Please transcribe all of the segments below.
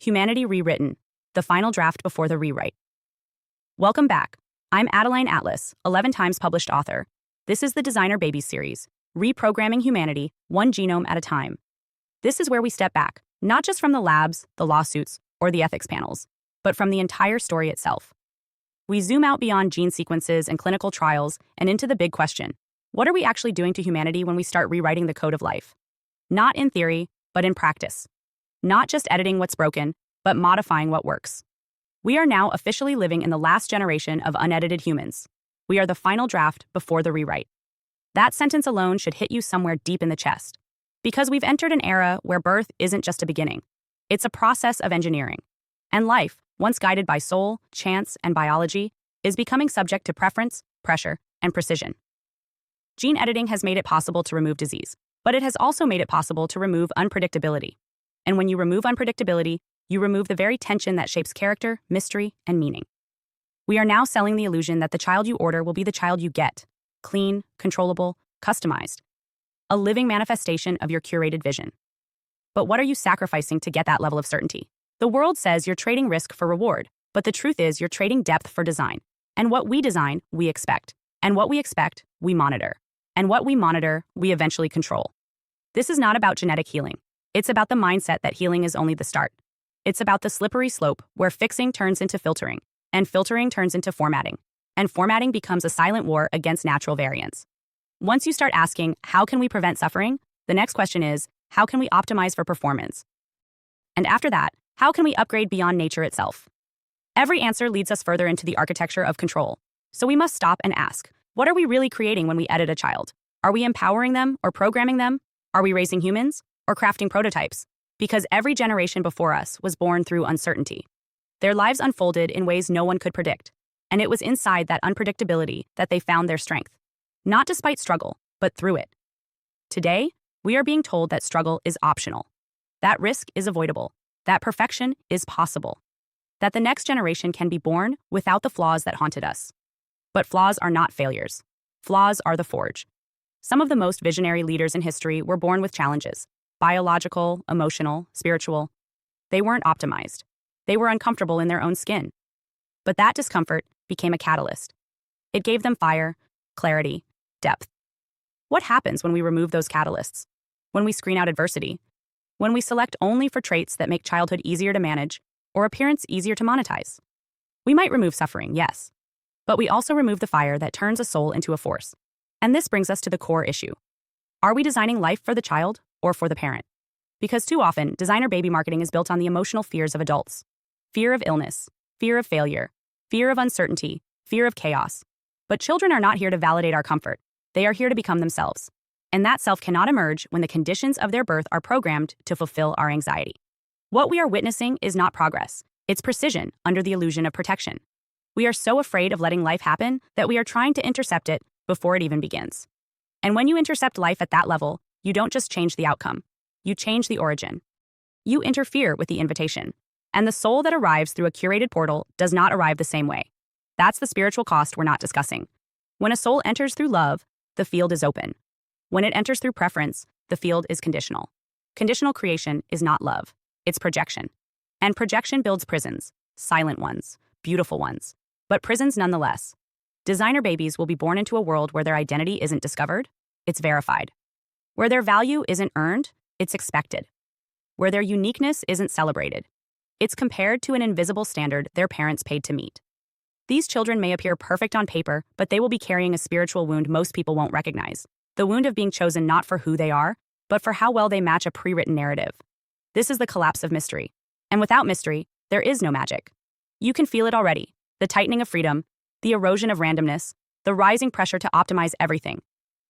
Humanity Rewritten, the final draft before the rewrite. Welcome back. I'm Adeline Atlas, 11 times published author. This is the Designer Babies series, reprogramming humanity, one genome at a time. This is where we step back, not just from the labs, the lawsuits, or the ethics panels, but from the entire story itself. We zoom out beyond gene sequences and clinical trials and into the big question: what are we actually doing to humanity when we start rewriting the code of life? Not in theory, but in practice. Not just editing what's broken, but modifying what works. We are now officially living in the last generation of unedited humans. We are the final draft before the rewrite. That sentence alone should hit you somewhere deep in the chest, because we've entered an era where birth isn't just a beginning. It's a process of engineering. And life, once guided by soul, chance, and biology, is becoming subject to preference, pressure, and precision. Gene editing has made it possible to remove disease, but it has also made it possible to remove unpredictability. And when you remove unpredictability, you remove the very tension that shapes character, mystery, and meaning. We are now selling the illusion that the child you order will be the child you get: clean, controllable, customized. A living manifestation of your curated vision. But what are you sacrificing to get that level of certainty? The world says you're trading risk for reward, but the truth is you're trading depth for design. And what we design, we expect. And what we expect, we monitor. And what we monitor, we eventually control. This is not about genetic healing. It's about the mindset that healing is only the start. It's about the slippery slope where fixing turns into filtering, and filtering turns into formatting, and formatting becomes a silent war against natural variants. Once you start asking, how can we prevent suffering? The next question is, how can we optimize for performance? And after that, how can we upgrade beyond nature itself? Every answer leads us further into the architecture of control. So we must stop and ask, what are we really creating when we edit a child? Are we empowering them or programming them? Are we raising humans or crafting prototypes? Because every generation before us was born through uncertainty. Their lives unfolded in ways no one could predict, and it was inside that unpredictability that they found their strength. Not despite struggle, but through it. Today, we are being told that struggle is optional, that risk is avoidable, that perfection is possible, that the next generation can be born without the flaws that haunted us. But flaws are not failures. Flaws are the forge. Some of the most visionary leaders in history were born with challenges: biological, emotional, spiritual. They weren't optimized. They were uncomfortable in their own skin. But that discomfort became a catalyst. It gave them fire, clarity, depth. What happens when we remove those catalysts? When we screen out adversity? When we select only for traits that make childhood easier to manage or appearance easier to monetize? We might remove suffering, yes. But we also remove the fire that turns a soul into a force. And this brings us to the core issue. Are we designing life for the child or for the parent? Because too often, designer baby marketing is built on the emotional fears of adults. Fear of illness, fear of failure, fear of uncertainty, fear of chaos. But children are not here to validate our comfort. They are here to become themselves. And that self cannot emerge when the conditions of their birth are programmed to fulfill our anxiety. What we are witnessing is not progress. It's precision under the illusion of protection. We are so afraid of letting life happen that we are trying to intercept it before it even begins. And when you intercept life at that level, you don't just change the outcome. You change the origin. You interfere with the invitation. And the soul that arrives through a curated portal does not arrive the same way. That's the spiritual cost we're not discussing. When a soul enters through love, the field is open. When it enters through preference, the field is conditional. Conditional creation is not love. It's projection. And projection builds prisons, silent ones, beautiful ones, but prisons nonetheless. Designer babies will be born into a world where their identity isn't discovered, it's verified. Where their value isn't earned, it's expected. Where their uniqueness isn't celebrated, it's compared to an invisible standard their parents paid to meet. These children may appear perfect on paper, but they will be carrying a spiritual wound most people won't recognize. The wound of being chosen not for who they are, but for how well they match a pre-written narrative. This is the collapse of mystery. And without mystery, there is no magic. You can feel it already: the tightening of freedom, the erosion of randomness, the rising pressure to optimize everything.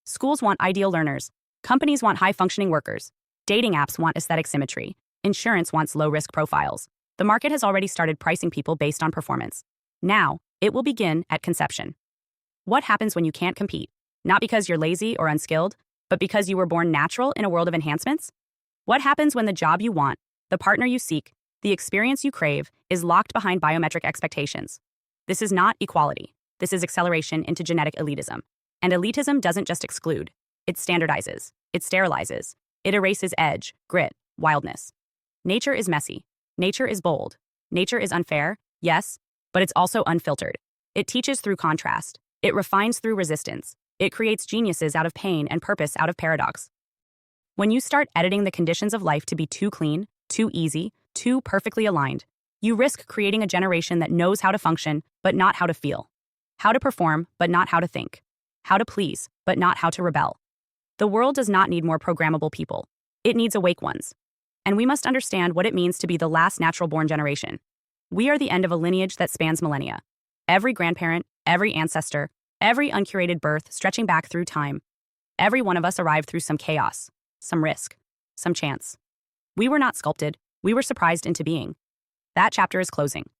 Schools want ideal learners. Companies want high-functioning workers. Dating apps want aesthetic symmetry. Insurance wants low-risk profiles. The market has already started pricing people based on performance. Now, it will begin at conception. What happens when you can't compete? Not because you're lazy or unskilled, but because you were born natural in a world of enhancements? What happens when the job you want, the partner you seek, the experience you crave is locked behind biometric expectations? This is not equality. This is acceleration into genetic elitism. And elitism doesn't just exclude. It standardizes. It sterilizes. It erases edge, grit, wildness. Nature is messy. Nature is bold. Nature is unfair, yes, but it's also unfiltered. It teaches through contrast. It refines through resistance. It creates geniuses out of pain and purpose out of paradox. When you start editing the conditions of life to be too clean, too easy, too perfectly aligned, you risk creating a generation that knows how to function, but not how to feel. How to perform, but not how to think. How to please, but not how to rebel. The world does not need more programmable people. It needs awake ones. And we must understand what it means to be the last natural-born generation. We are the end of a lineage that spans millennia. Every grandparent, every ancestor, every uncurated birth stretching back through time. Every one of us arrived through some chaos, some risk, some chance. We were not sculpted, we were surprised into being. That chapter is closing.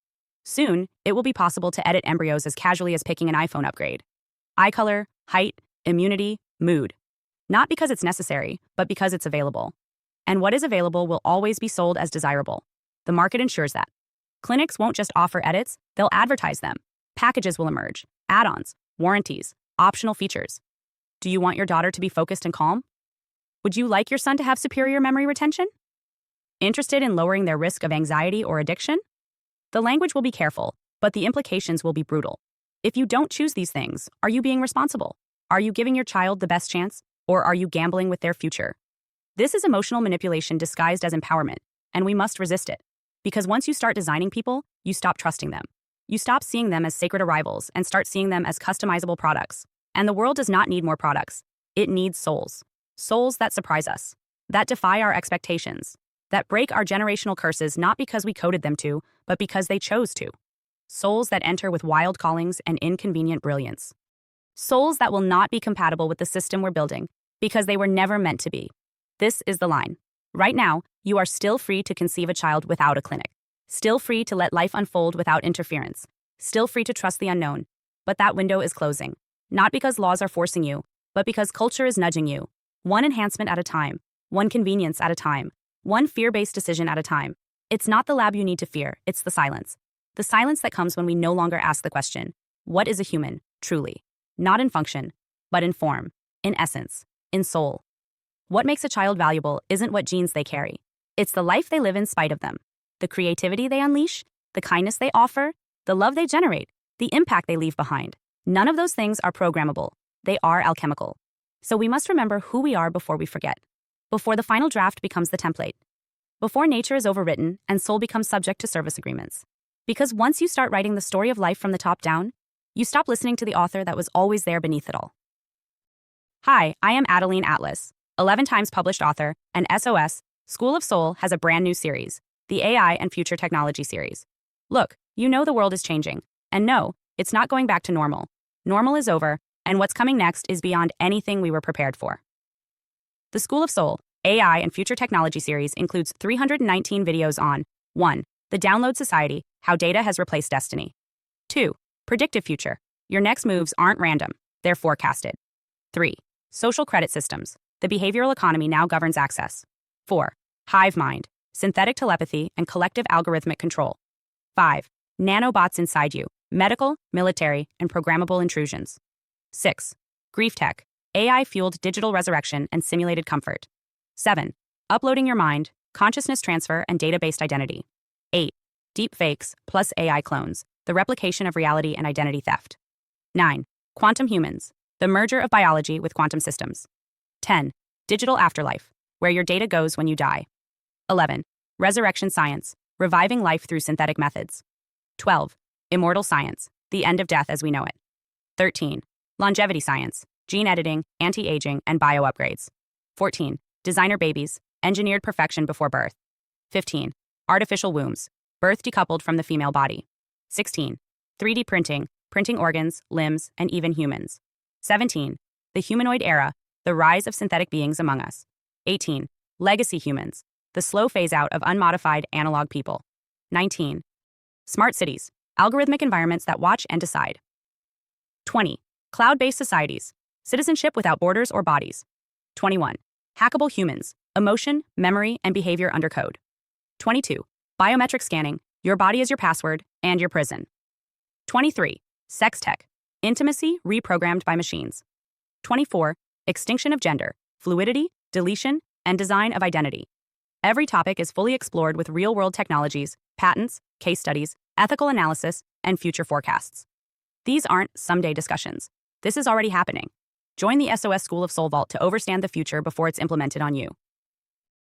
Soon, it will be possible to edit embryos as casually as picking an iPhone upgrade. Eye color, height, immunity, mood. Not because it's necessary, but because it's available. And what is available will always be sold as desirable. The market ensures that. Clinics won't just offer edits, they'll advertise them. Packages will emerge, add-ons, warranties, optional features. Do you want your daughter to be focused and calm? Would you like your son to have superior memory retention? Interested in lowering their risk of anxiety or addiction? The language will be careful, but the implications will be brutal. If you don't choose these things, are you being responsible? Are you giving your child the best chance? Or are you gambling with their future? This is emotional manipulation disguised as empowerment, and we must resist it. Because once you start designing people, you stop trusting them. You stop seeing them as sacred arrivals and start seeing them as customizable products. And the world does not need more products. It needs souls. Souls that surprise us, that defy our expectations, that break our generational curses not because we coded them to, but because they chose to. Souls that enter with wild callings and inconvenient brilliance. Souls that will not be compatible with the system we're building because they were never meant to be. This is the line. Right now, you are still free to conceive a child without a clinic. Still free to let life unfold without interference. Still free to trust the unknown. But that window is closing. Not because laws are forcing you, but because culture is nudging you. One enhancement at a time. One convenience at a time. One fear-based decision at a time. It's not the lab you need to fear, it's the silence. The silence that comes when we no longer ask the question, what is a human, truly? Not in function, but in form, in essence, in soul. What makes a child valuable isn't what genes they carry. It's the life they live in spite of them. The creativity they unleash, the kindness they offer, the love they generate, the impact they leave behind. None of those things are programmable. They are alchemical. So we must remember who we are before we forget. Before the final draft becomes the template. Before nature is overwritten and soul becomes subject to service agreements. Because once you start writing the story of life from the top down, you stop listening to the author that was always there beneath it all. Hi, I am Adeline Atlas, 11 times published author, and SOS, School of Soul has a brand new series, the AI and Future Technology series. Look, you know the world is changing. And no, it's not going back to normal. Normal is over, and what's coming next is beyond anything we were prepared for. The School of Soul, AI and Future Technology series includes 319 videos on 1. The Download Society, How Data Has Replaced Destiny. 2. Predictive Future. Your next moves aren't random, they're forecasted. 3. Social Credit Systems. The behavioral economy now governs access. 4. Hive Mind. Synthetic telepathy and collective algorithmic control. 5. Nanobots inside you. Medical, military, and programmable intrusions. 6. Grief Tech. AI-fueled digital resurrection and simulated comfort. 7. Uploading your mind, consciousness transfer, and data-based identity. 8. Deep fakes plus AI clones, the replication of reality and identity theft. 9. Quantum humans, the merger of biology with quantum systems. 10. Digital afterlife, where your data goes when you die. 11. Resurrection science, reviving life through synthetic methods. 12. Immortal science, the end of death as we know it. 13. Longevity science, gene editing, anti-aging, and bio-upgrades. 14. Designer babies, engineered perfection before birth. 15. Artificial wombs, birth decoupled from the female body. 16. 3D printing, printing organs, limbs, and even humans. 17. The humanoid era, the rise of synthetic beings among us. 18. Legacy humans, the slow phase-out of unmodified analog people. 19. Smart cities, algorithmic environments that watch and decide. 20. Cloud-based societies, citizenship without borders or bodies. 21. Hackable humans, emotion, memory, and behavior under code. 22. Biometric scanning, your body is your password and your prison. 23. Sex tech, intimacy reprogrammed by machines. 24. Extinction of gender, fluidity, deletion, and design of identity. Every topic is fully explored with real-world technologies, patents, case studies, ethical analysis, and future forecasts. These aren't someday discussions. This is already happening. Join the SoS School of Soul Vault to understand the future before it's implemented on you.